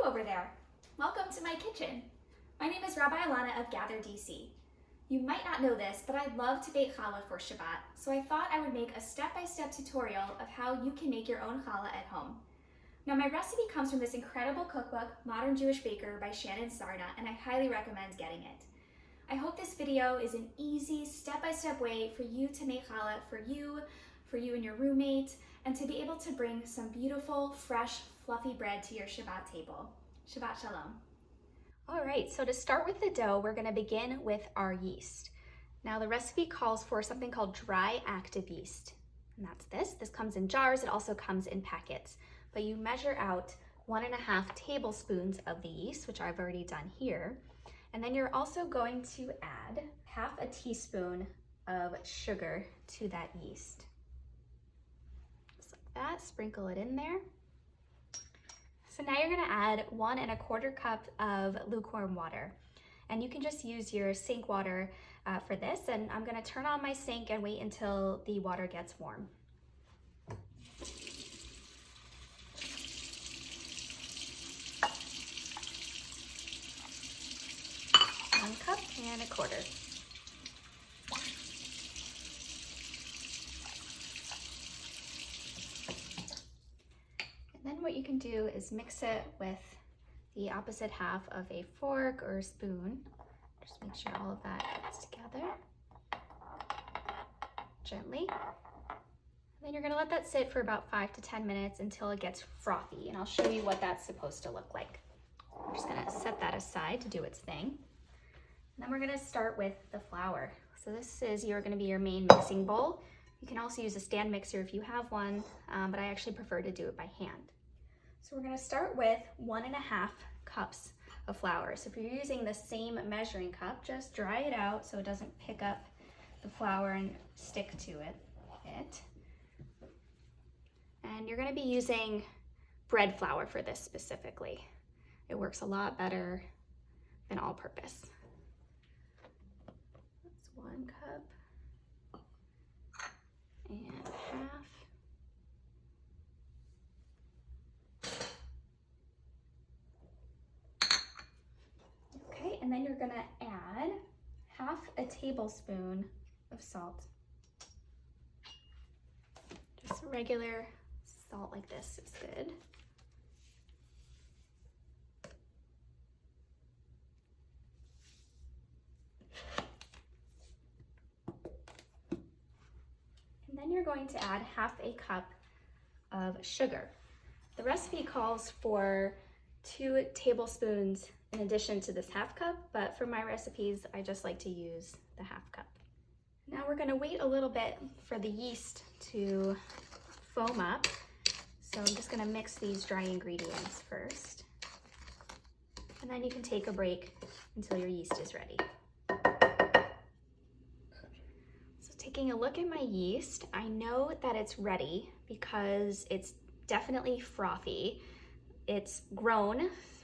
over there. Welcome to my kitchen. My name is Rabbi Ilana of Gather DC. You might not know this, but I love to bake challah for Shabbat, so I thought I would make a step-by-step tutorial of how you can make your own challah at home. Now my recipe comes from this incredible cookbook, Modern Jewish Baker by Shannon Sarna, and I highly recommend getting it. I hope this video is an easy step-by-step way for you to make challah for you and your roommate, and to be able to bring some beautiful, fresh, fluffy bread to your Shabbat table. Shabbat Shalom. All right, so to start with the dough, we're gonna begin with our yeast. Now the recipe calls for something called dry active yeast, and that's this. This comes in jars, it also comes in packets, but you measure out 1.5 tablespoons of the yeast, which I've already done here, and then you're also going to add 1/2 teaspoon of sugar to that yeast. Just like that, sprinkle it in there. So now you're gonna add 1¼ cup of lukewarm water. And you can just use your sink water for this. And I'm gonna turn on my sink and wait until the water gets warm. 1.25 cups. And then what you can do is mix it with the opposite half of a fork or a spoon. Just make sure all of that gets together gently. And then you're gonna let that sit for about 5 to 10 minutes until it gets frothy, and I'll show you what that's supposed to look like. I'm just gonna set that aside to do its thing. And then we're gonna start with the flour. So this is gonna be your main mixing bowl. You can also use a stand mixer if you have one, but I actually prefer to do it by hand. So we're gonna start with 1.5 cups of flour. So if you're using the same measuring cup, just dry it out so it doesn't pick up the flour and stick to it. And you're gonna be using bread flour for this specifically. It works a lot better than all-purpose. That's 1 cup. And 1/2. Okay, and then you're gonna add 1/2 tablespoon of salt. Just regular salt like this is good. Then you're going to add 1/2 cup of sugar. The recipe calls for 2 tablespoons in addition to this 1/2 cup, but for my recipes, I just like to use the 1/2 cup. Now we're gonna wait a little bit for the yeast to foam up. So I'm just gonna mix these dry ingredients first. And then you can take a break until your yeast is ready. Taking a look at my yeast, I know that it's ready because it's definitely frothy. It's grown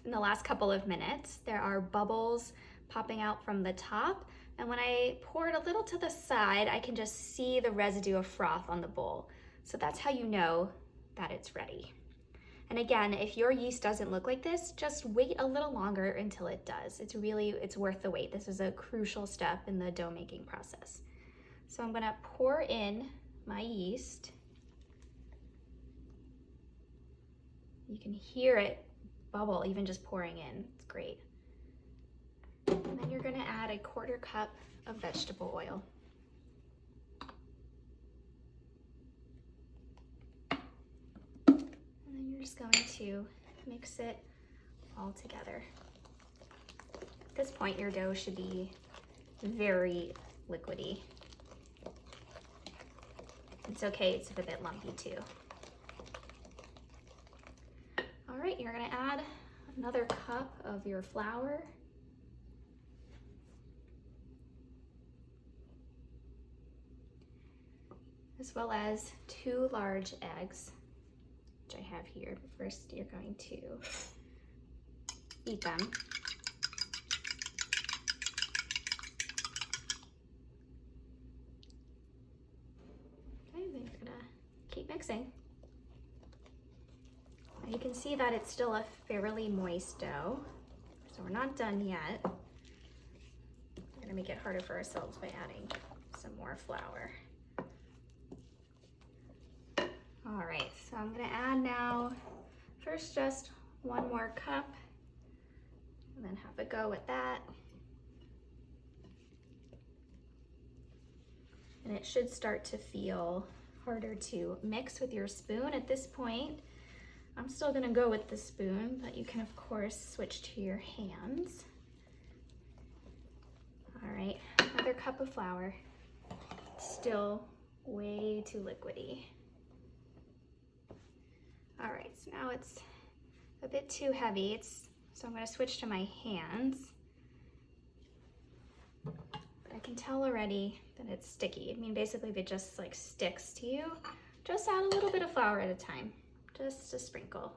in the last couple of minutes. There are bubbles popping out from the top, and when I pour it a little to the side, I can just see the residue of froth on the bowl. So that's how you know that it's ready. And again, if your yeast doesn't look like this, just wait a little longer until it does. It's worth the wait. This is a crucial step in the dough making process. So I'm gonna pour in my yeast. You can hear it bubble even just pouring in, it's great. And then you're gonna add 1/4 cup of vegetable oil. And then you're just going to mix it all together. At this point, your dough should be very liquidy. It's okay, it's a bit lumpy too. All right, you're gonna add another cup of your flour. As well as 2 large eggs, which I have here. But first, you're going to beat them. Okay, then you're gonna keep mixing. you can see that it's still a fairly moist dough, so we're not done yet. We're gonna make it harder for ourselves by adding some more flour. All right, so I'm gonna add now, first just 1 more cup, and then have a go with that. And it should start to feel harder to mix with your spoon at this point. I'm still gonna go with the spoon, but you can of course switch to your hands. All right, another cup of flour. Still way too liquidy. All right, so now it's a bit too heavy, so I'm gonna switch to my hands. But I can tell already that it's sticky. I mean, basically if it just like sticks to you, just add a little bit of flour at a time, just a sprinkle.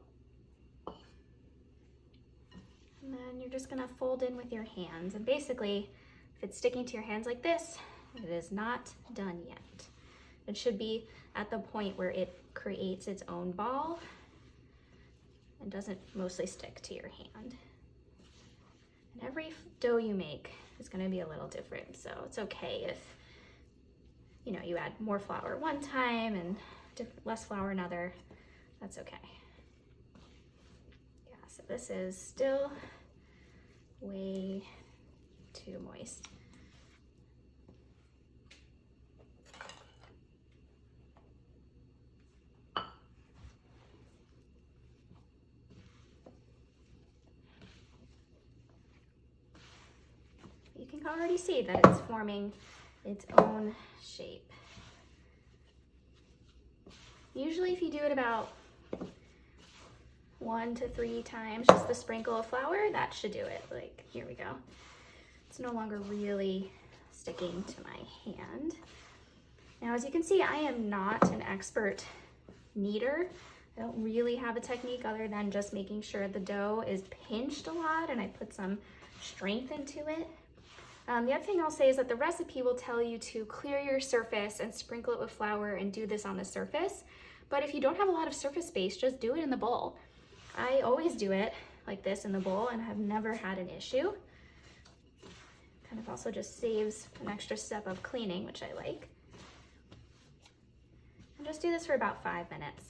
And then you're just gonna fold in with your hands. And basically, if it's sticking to your hands like this, it is not done yet. It should be at the point where it creates its own ball and doesn't mostly stick to your hand. And every dough you make is gonna be a little different, so it's okay if you add more flour one time and less flour another, that's okay. Yeah, so this is still way too moist. You can already see that it's forming its own shape. Usually if you do it about 1 to 3 times, just the sprinkle of flour, that should do it. Like, here we go. It's no longer really sticking to my hand. Now, as you can see, I am not an expert kneader. I don't really have a technique other than just making sure the dough is pinched a lot and I put some strength into it. The other thing I'll say is that the recipe will tell you to clear your surface and sprinkle it with flour and do this on the surface. But if you don't have a lot of surface space, just do it in the bowl. I always do it like this in the bowl and have never had an issue. Kind of also just saves an extra step of cleaning, which I like. And just do this for about 5 minutes.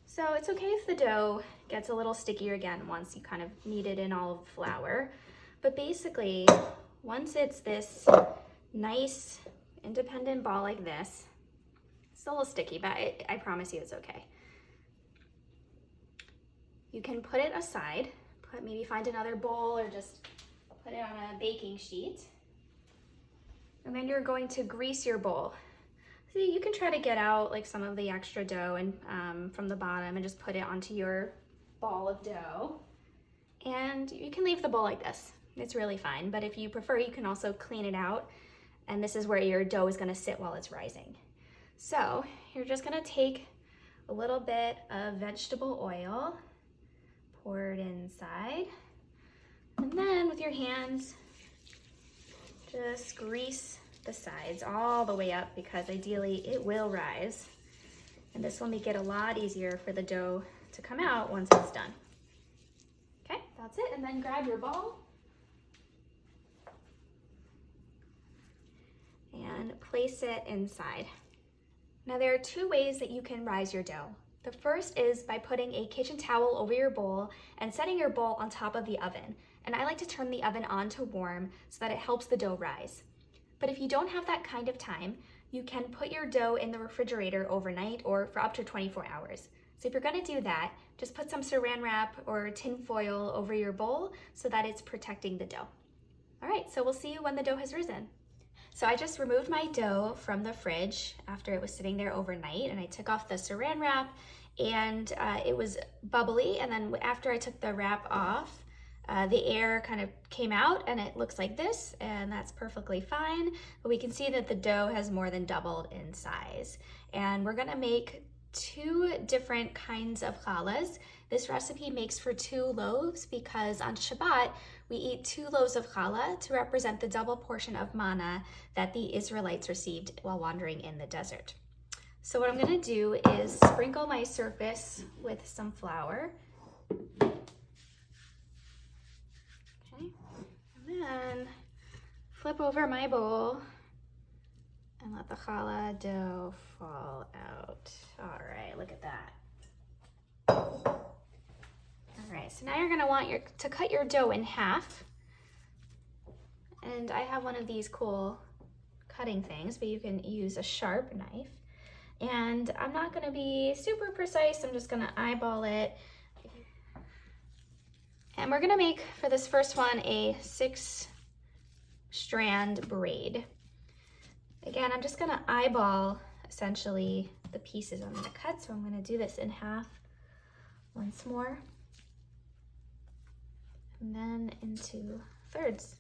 So it's okay if the dough gets a little stickier again once you kind of knead it in all of the flour. But basically, once it's this nice independent ball like this, it's a little sticky, but I promise you it's okay. You can put it aside, maybe find another bowl or just put it on a baking sheet. And then you're going to grease your bowl. See, you can try to get out like some of the extra dough and from the bottom and just put it onto your ball of dough. And you can leave the bowl like this. It's really fine, but if you prefer, you can also clean it out. And this is where your dough is gonna sit while it's rising. So you're just gonna take a little bit of vegetable oil, pour it inside, and then with your hands, just grease the sides all the way up because ideally it will rise. And this will make it a lot easier for the dough to come out once it's done. Okay, that's it. And then grab your ball and place it inside. Now there are 2 ways that you can rise your dough. The first is by putting a kitchen towel over your bowl and setting your bowl on top of the oven. And I like to turn the oven on to warm so that it helps the dough rise. But if you don't have that kind of time, you can put your dough in the refrigerator overnight or for up to 24 hours. So if you're gonna do that, just put some saran wrap or tin foil over your bowl so that it's protecting the dough. All right, so we'll see you when the dough has risen. So I just removed my dough from the fridge after it was sitting there overnight, and I took off the saran wrap, and it was bubbly. And then after I took the wrap off, the air kind of came out and it looks like this, and that's perfectly fine. But we can see that the dough has more than doubled in size. And we're gonna make 2 different kinds of challahs. This recipe makes for 2 loaves because on Shabbat, we eat 2 loaves of challah to represent the double portion of manna that the Israelites received while wandering in the desert. So what I'm gonna do is sprinkle my surface with some flour. Okay, and then flip over my bowl and let the challah dough fall out. All right, look at that. All right, so now you're gonna want to cut your dough in half. And I have one of these cool cutting things, but you can use a sharp knife. And I'm not gonna be super precise, I'm just gonna eyeball it. And we're gonna make, for this first one, a 6-strand braid. Again, I'm just gonna eyeball, essentially, the pieces I'm gonna cut, so I'm gonna do this in half once more. And then into thirds.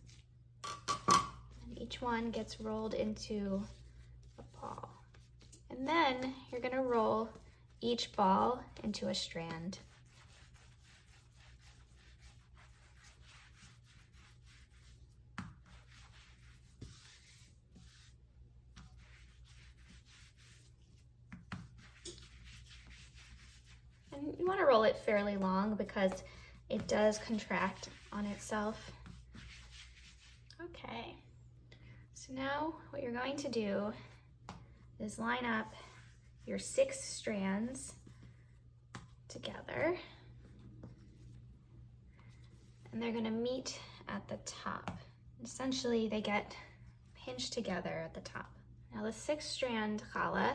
And each one gets rolled into a ball. And then you're gonna roll each ball into a strand. And you wanna roll it fairly long because it does contract on itself. Okay, so now what you're going to do is line up your 6 strands together, and they're gonna meet at the top. Essentially, they get pinched together at the top. Now the 6-strand challah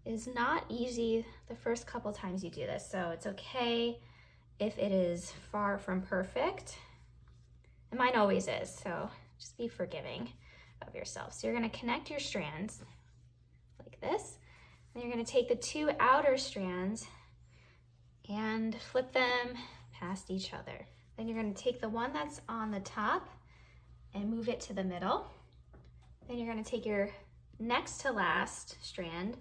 is not easy the first couple times you do this, so it's okay if it is far from perfect. And mine always is, so just be forgiving of yourself. So you're gonna connect your strands like this. Then you're gonna take the 2 outer strands and flip them past each other. Then you're gonna take the one that's on the top and move it to the middle. Then you're gonna take your next to last strand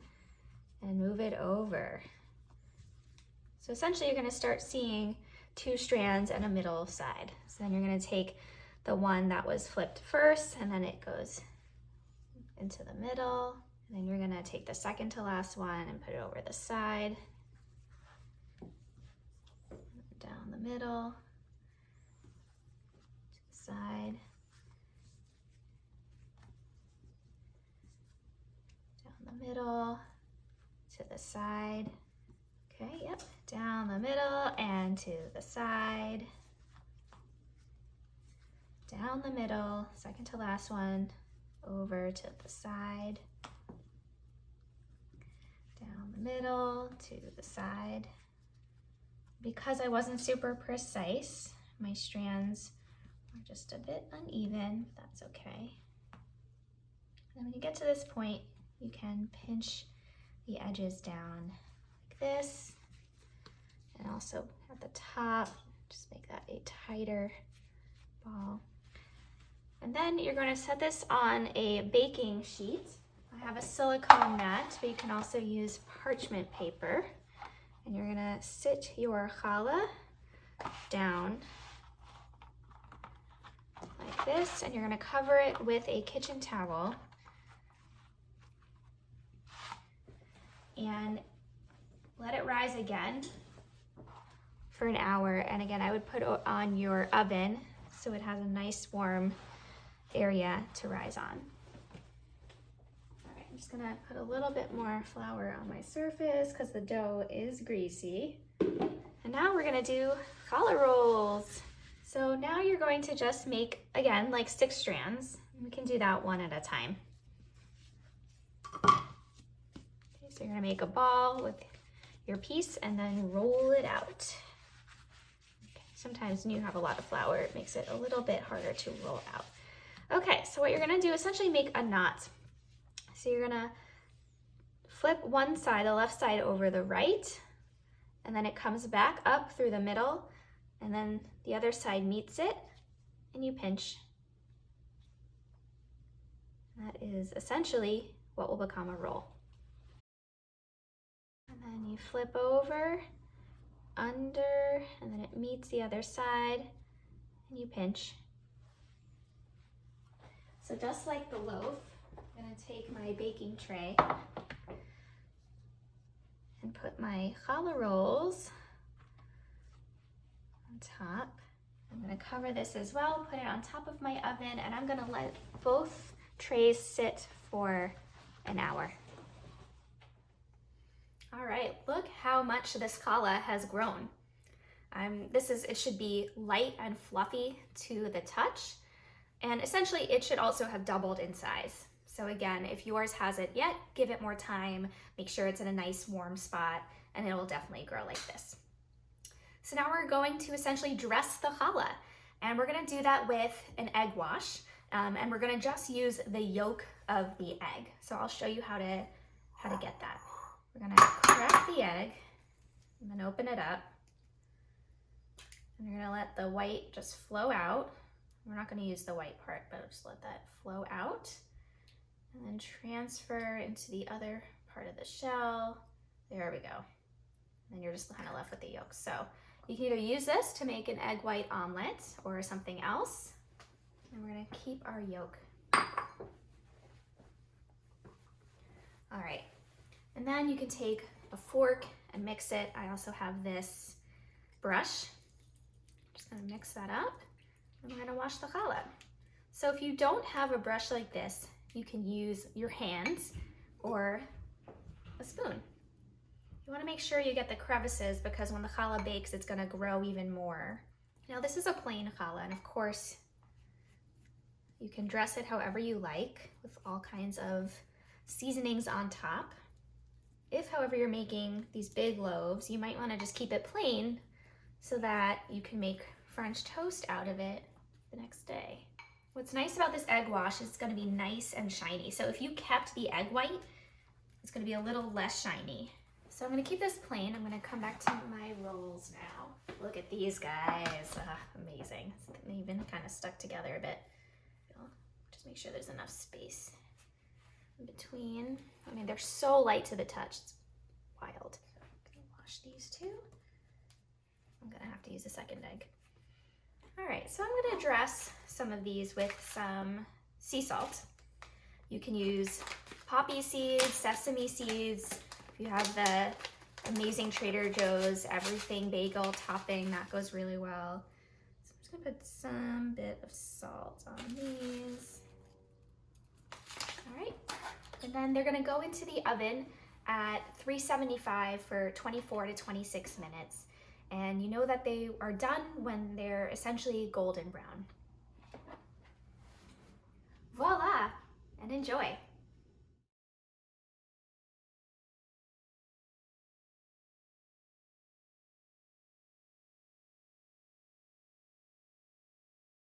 and move it over. So essentially you're gonna start seeing 2 strands and a middle side. So then you're gonna take the one that was flipped first, and then it goes into the middle. And then you're gonna take the second to last one and put it over the side, down the middle, to the side, down the middle, to the side. Okay, yep, down the middle and to the side, down the middle, second to last one, over to the side, down the middle, to the side. Because I wasn't super precise, my strands are just a bit uneven, but that's okay. And when you get to this point, you can pinch the edges down like this, and also at the top, just make that a tighter ball. And then you're going to set this on a baking sheet. I have a silicone mat, but you can also use parchment paper. And you're going to sit your challah down like this, and you're going to cover it with a kitchen towel. And let it rise again for an hour. And again, I would put it on your oven so it has a nice warm area to rise on. All right, I'm just gonna put a little bit more flour on my surface because the dough is greasy. And now we're gonna do challah rolls. So now you're going to just make, again, like 6 strands. We can do that one at a time. Okay, so you're gonna make a ball with your piece and then roll it out. Okay, sometimes when you have a lot of flour, it makes it a little bit harder to roll out. Okay, so what you're gonna do is essentially make a knot. So you're gonna flip one side, the left side, over the right, and then it comes back up through the middle, and then the other side meets it, and you pinch. That is essentially what will become a roll. And then you flip over, under, and then it meets the other side, and you pinch. So just like the loaf, I'm gonna take my baking tray, and put my challah rolls on top. I'm gonna cover this as well, put it on top of my oven, and I'm gonna let both trays sit for an hour. All right, look how much this challah has grown. It should be light and fluffy to the touch, and essentially it should also have doubled in size. So again, if yours hasn't yet, give it more time, make sure it's in a nice warm spot, and it will definitely grow like this. So now we're going to essentially dress the challah, and we're gonna do that with an egg wash, and we're gonna just use the yolk of the egg. So I'll show you how to get that. We're gonna crack the egg, and then open it up, and we're gonna let the white just flow out. We're not gonna use the white part, but just let that flow out, and then transfer into the other part of the shell. There we go. And then you're just kind of left with the yolk. So you can either use this to make an egg white omelet or something else. And we're gonna keep our yolk. All right, and then you can take a fork and mix it. I also have this brush. Just gonna mix that up, and we're gonna wash the challah. So if you don't have a brush like this, you can use your hands or a spoon. You wanna make sure you get the crevices because when the challah bakes, it's gonna grow even more. Now this is a plain challah, and of course, you can dress it however you like with all kinds of seasonings on top. If, however, you're making these big loaves, you might wanna just keep it plain so that you can make French toast out of it the next day. What's nice about this egg wash is it's gonna be nice and shiny. So if you kept the egg white, it's gonna be a little less shiny. So I'm gonna keep this plain. I'm gonna come back to my rolls now. Look at these guys, amazing. They even kind of stuck together a bit. Just make sure there's enough space in between. I mean, they're so light to the touch, it's wild. So I'm gonna wash these two. I'm gonna have to use a second egg. All right, so I'm gonna dress some of these with some sea salt. You can use poppy seeds, sesame seeds. If you have the amazing Trader Joe's everything bagel topping, that goes really well. So I'm just gonna put some bit of salt on these. All right, and then they're gonna go into the oven at 375 for 24 to 26 minutes. And you know that they are done when they're essentially golden brown. Voila, and enjoy.